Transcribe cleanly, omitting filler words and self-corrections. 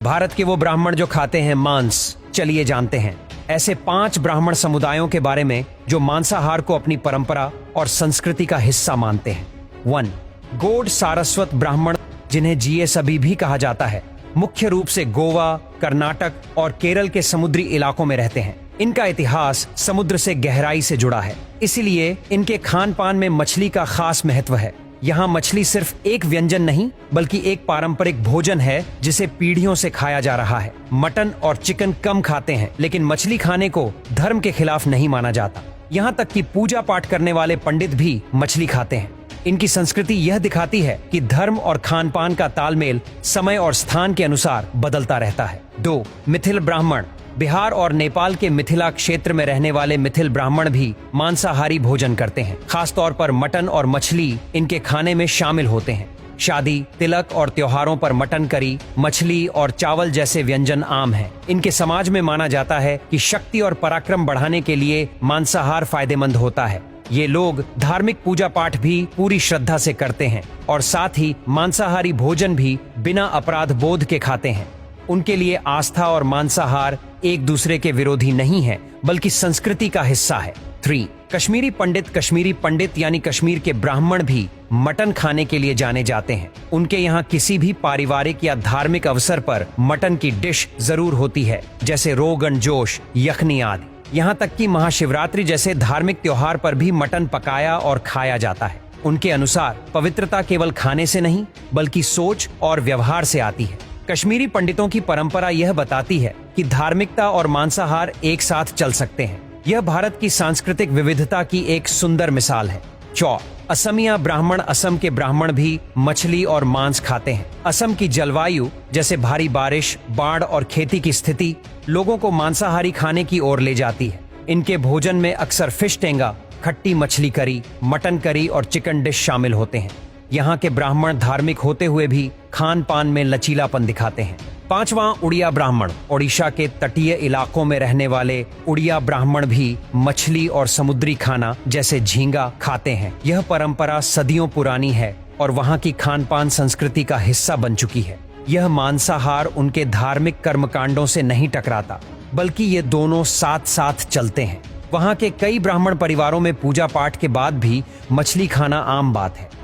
भारत के वो ब्राह्मण जो खाते हैं मांस, चलिए जानते हैं ऐसे 5 ब्राह्मण समुदायों के बारे में जो मांसाहार को अपनी परंपरा और संस्कृति का हिस्सा मानते हैं। 1. गौड़ सारस्वत ब्राह्मण, जिन्हें जीएसबी भी कहा जाता है, मुख्य रूप से गोवा, कर्नाटक और केरल के समुद्री इलाकों में रहते हैं। इनका इतिहास समुद्र से गहराई से जुड़ा है, इसलिए इनके खान पान में मछली का खास महत्व है। यहाँ मछली सिर्फ एक व्यंजन नहीं बल्कि एक पारंपरिक भोजन है जिसे पीढ़ियों से खाया जा रहा है। मटन और चिकन कम खाते हैं, लेकिन मछली खाने को धर्म के खिलाफ नहीं माना जाता। यहाँ तक कि पूजा पाठ करने वाले पंडित भी मछली खाते हैं। इनकी संस्कृति यह दिखाती है कि धर्म और खान पान का तालमेल समय और स्थान के अनुसार बदलता रहता है। 2. मिथिल ब्राह्मण। बिहार और नेपाल के मिथिला क्षेत्र में रहने वाले मिथिल ब्राह्मण भी मांसाहारी भोजन करते हैं। खास तौर पर मटन और मछली इनके खाने में शामिल होते हैं। शादी, तिलक और त्योहारों पर मटन करी, मछली और चावल जैसे व्यंजन आम हैं। इनके समाज में माना जाता है कि शक्ति और पराक्रम बढ़ाने के लिए मांसाहार फायदेमंद होता है। ये लोग धार्मिक पूजा पाठ भी पूरी श्रद्धा से करते हैं और साथ ही मांसाहारी भोजन भी बिना अपराध बोध के खाते हैं। उनके लिए आस्था और मांसाहार एक दूसरे के विरोधी नहीं है बल्कि संस्कृति का हिस्सा है। 3. कश्मीरी पंडित। कश्मीरी पंडित यानी कश्मीर के ब्राह्मण भी मटन खाने के लिए जाने जाते हैं। उनके यहाँ किसी भी पारिवारिक या धार्मिक अवसर पर मटन की डिश जरूर होती है, जैसे रोगन जोश, यखनी आदि। यहाँ तक कि महाशिवरात्रि जैसे धार्मिक त्योहार पर भी मटन पकाया और खाया जाता है। उनके अनुसार पवित्रता केवल खाने से नहीं बल्कि सोच और व्यवहार से आती है। कश्मीरी पंडितों की परंपरा यह बताती है कि धार्मिकता और मांसाहार एक साथ चल सकते हैं। यह भारत की सांस्कृतिक विविधता की एक सुंदर मिसाल है। 4. असमिया ब्राह्मण। असम के ब्राह्मण भी मछली और मांस खाते हैं। असम की जलवायु जैसे भारी बारिश, बाढ़ और खेती की स्थिति लोगों को मांसाहारी खाने की ओर ले जाती है। इनके भोजन में अक्सर फिश टेंगा, खट्टी मछली करी, मटन करी और चिकन डिश शामिल होते हैं। यहाँ के ब्राह्मण धार्मिक होते हुए भी खान पान में लचीलापन दिखाते हैं। 5वां उड़िया ब्राह्मण। ओडिशा के तटीय इलाकों में रहने वाले उड़िया ब्राह्मण भी मछली और समुद्री खाना जैसे झींगा खाते हैं। यह परंपरा सदियों पुरानी है और वहाँ की खान पान संस्कृति का हिस्सा बन चुकी है। यह मांसाहार उनके धार्मिक कर्मकांडों से नहीं टकराता बल्कि ये दोनों साथ साथ चलते हैं। वहाँ के कई ब्राह्मण परिवारों में पूजा पाठ के बाद भी मछली खाना आम बात है।